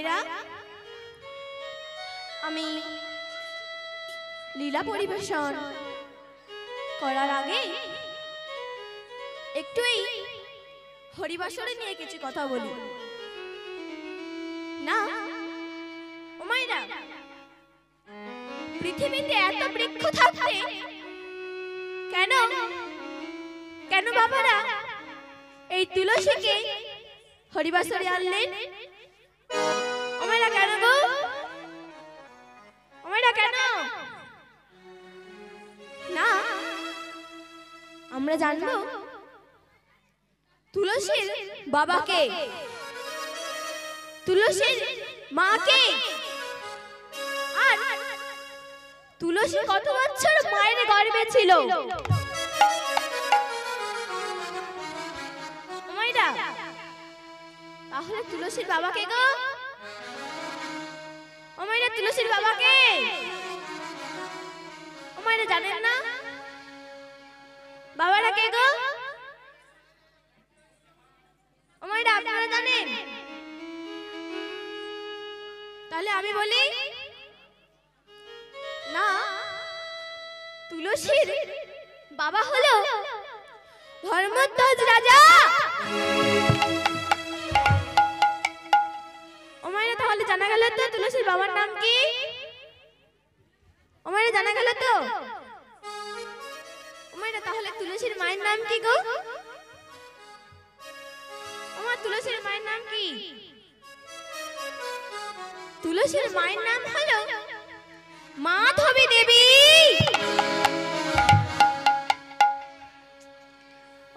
মায়েরা আমি লীলা পরিবেশন করার আগে একটু এই হরিবাসরে নিয়ে কিছু কথা বলি না ও মায়েরা। পৃথিবীতে এত বৃক্ষ থাকতে কেন কেন বাবারা এই তুলসীকে হরিবাসরে আনলেন? ও মায়েরা কেন গো? ও মায়েরা কেন? না আমরা জানবো তুলসীর বাবাকে, তুলসীর মাকে, আর তুলসী কত বছর মায়ের গর্ভে ছিল। তাহলে তুলসীর বাবাকে গো? ও মায়েরা তুলসীর বাবাকে ও মায়েরা জানেন না? বাবারা কে গো? ও মায়েরা আপনারা জানেন? তাহলে আমি বলি না, তুলসীর বাবা হলো ধর্মধ্বজ রাজা। ও মায়েরা তাহলে জানা গেল তো তুলসীর বাবার নাম কি? ও মায়েরা জানা গেল তো? ও মায়েরা তাহলে তুলসীর মায়ের নাম কি গো? আমার তুলসীর মায়ের নাম কি? তুলসীর মায়ের নাম হলো মাধবী দেবী।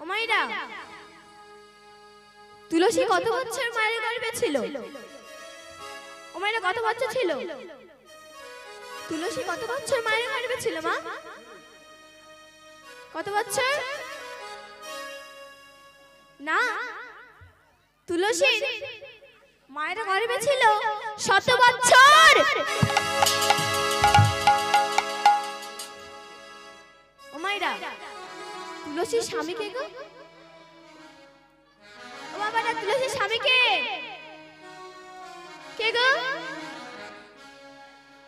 ও মায়েরা তুলসী কত বছর মায়ের গর্ভে ছিল? ও মায়েরা কত বছর ছিল? তুলসী কত বছর মায়ের গর্ভে ছিল মা? কত বছর? না, তুলসী মায়ের গর্ভে ছিল 100 বছর। ও মায়েরা তুলসীর স্বামী কে গো? ও বাবারা তুলসীর স্বামী কে? কে গো?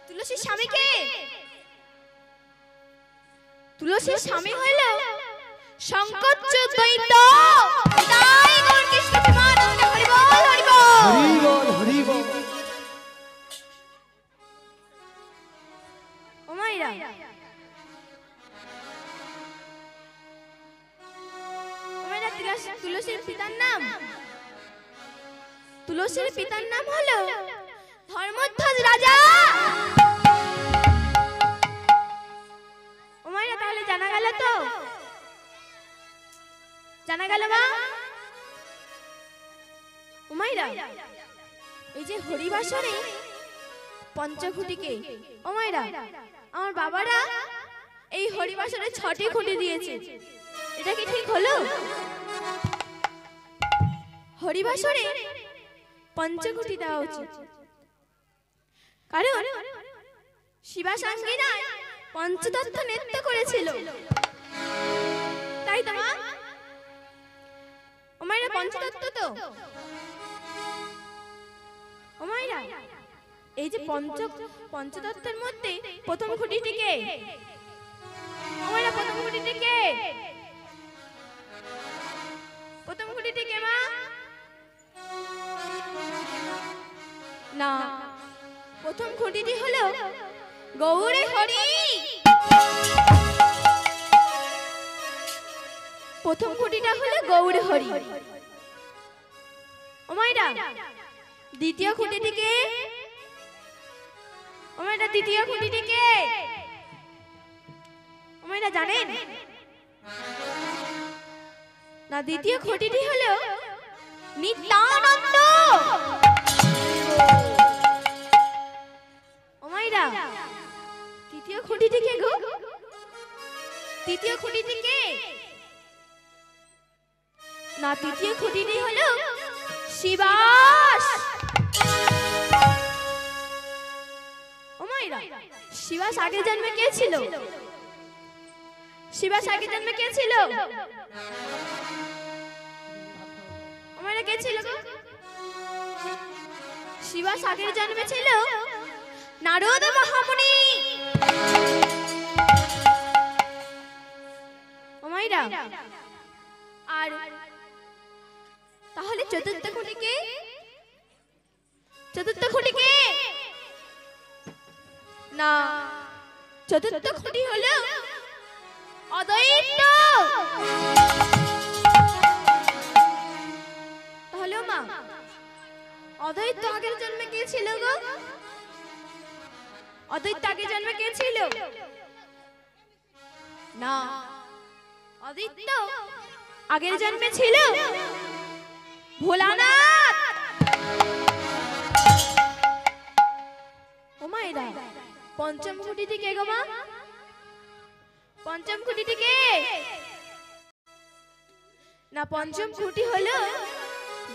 তুলসীর স্বামী কে? তুলসীর স্বামী হইল শঙ্করচ্যুত দ্বৈত। তাই গৌর কৃষ্ণ প্রেমানন্দে হরি বল হরি বল হরি বল হরি বল। ও মায়েরা তুলসীর পিতার নাম, তুলসীর পিতার নাম হলো ধর্মধ্বজ রাজা। ও মায়েরা তাহলে জানা গেল তো? জানা গেল মা? ও মায়েরা এই যে হরিবাসরে পঞ্চখুঁটিকে, ও মায়েরা আমার বাবারা এই হরিবাসরে 6টি খুঁটি দিয়েছে, এটা কি ঠিক হলো? হরিবাসরে পঞ্চখুঁটি দেওয়া উচিত, কারণ শিবাসাঙ্গীরা পঞ্চতত্ত্ব নৃত্য করেছিল, তাই তো মা? ও মায়েরা পঞ্চতত্ত্ব তো? ও মায়েরা এই যে পঞ্চতত্ত্বের মধ্যে প্রথম খুঁটিটিকে, ও মায়েরা প্রথম খুঁটিটিকে, প্রথম খুঁটিটিকে মা? না, প্রথম খুঁটিটি হলো গৌরে হরি। প্রথম খুঁটিটা হলো গৌরে হরি। ও মায়েরা দ্বিতীয় খুঁটিটিকে? ও মায়েরা দ্বিতীয় খুঁটিটিকে? ও মায়েরা জানেন না? দ্বিতীয় খুঁটিটি হলো নিত্যানন্দ। ও মায়েরা তৃতীয় খুঁটিটি কে গো? তৃতীয় খুঁটিটি কে? না, তৃতীয় খুঁটিটি হলো শিবাস। ও মায়েরা শিবাস আগের জন্মে কে ছিল? শিবাস আগের জন্মে কে ছিল? ও মায়েরা কে ছিল গো? শিবাস আগের জন্মে ছিল নারদ মহামুনি। ও মাইরা, আর তাহলে চতুর্থ খুঁটিকে? চতুর্থ খুঁটিকে না, চতুর্থ খুঁটি হলো অদ্বৈত। তাহলে মা, অদ্বৈত আগের জন্মে কে ছিল গো? অদ্বৈত আগের জন্মে কে ছিল? না, অদ্বৈত আগের জন্মে ছিল ভোলানাথ। ও মায়েরা, পঞ্চম খুঁটিটি কে গো মা? পঞ্চম খুঁটিটি কে? না, পঞ্চম খুঁটি হলো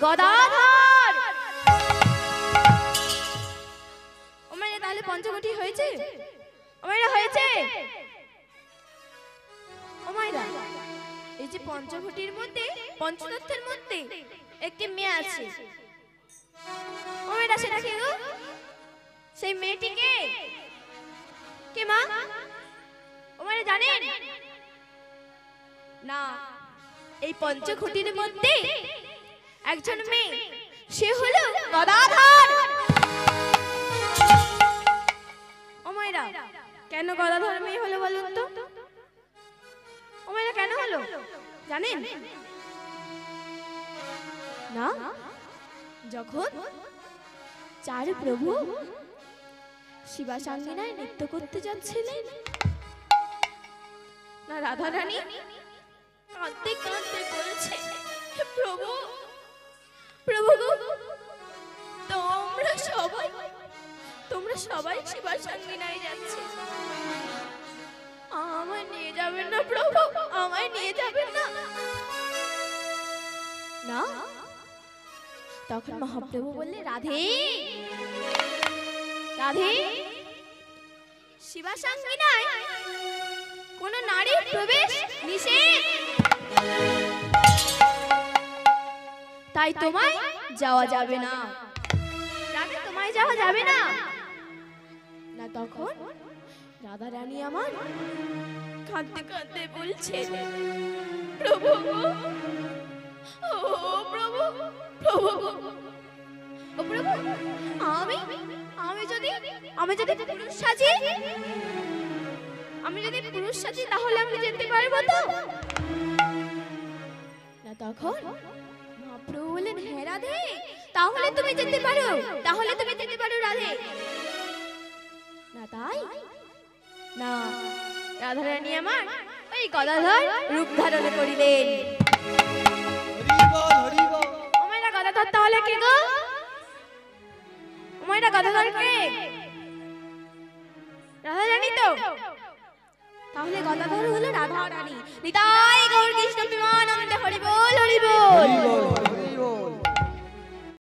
গদাধর। ও মায়েরা, তাহলে পঞ্চমুখী হয়েছে? ও মায়েরা, হয়েছে? ও মায়েরা, এই যে পঞ্চভূতির মধ্যে, পঞ্চতত্ত্বের মধ্যে একটি মেয়ে আছে। ও মেয়েটা সেটা কে গো? সেই মেয়েটিকে কে মা? ও মেয়েরা জানেন? না, এই পঞ্চখুটির মধ্যে একজন মেয়ে, সে হলো গদাধর। ও মেয়েরা, কেন গদাধর মেয়ে হলো বলুন তো? ও মেয়েরা, কেন হলো জানেন? না, যখন চার প্রভু শিবাসাঙ্গিনায় নৃত্য করতে যাচ্ছিলেন, না রাধা রানী কাঁদতে কাঁদতে বলছে, প্রভু প্রভু গো, তোমরা সবাই শিবাসাঙ্গিনায় যাচ্ছে, আমায় নিয়ে যাবেন না প্রভু, আমায় নিয়ে যাবেন না। না, তখন মহাপ্রভু বললে, রাধে রাধে, শিবাসাঙ্গিনায় কোন নারীর প্রবেশ নিষেধ, তাই তোমায় যাওয়া যাবে না। রাধে, তোমায় যাওয়া যাবে না। না, তখন রাধা রানী আমার কাঁদতে কাঁদতে বলছে, প্রভু ও প্রভু, প্রভু ও প্রভু, আমি যদি পুরুষ সাজি, তাহলে আমি যেতে পারবো তো? না, তখন মহাপ্রভু বললেন, হ্যাঁ রাধে, তাহলে তুমি যেতে পারো, রাধে। না, তাই না, রাধা রানী আমার ওই গদাধর রূপ ধারণ করিলেন। ও মায়েরা, গদাধর তাহলে কে গো? ও মায়েরা, গদাধর কে? রাধা রানী তো। তাহলে গদাধর হলো রাধা রানী। নিতাই গৌর কৃষ্ণ প্রেমানন্দে, হরি বল হরি বল।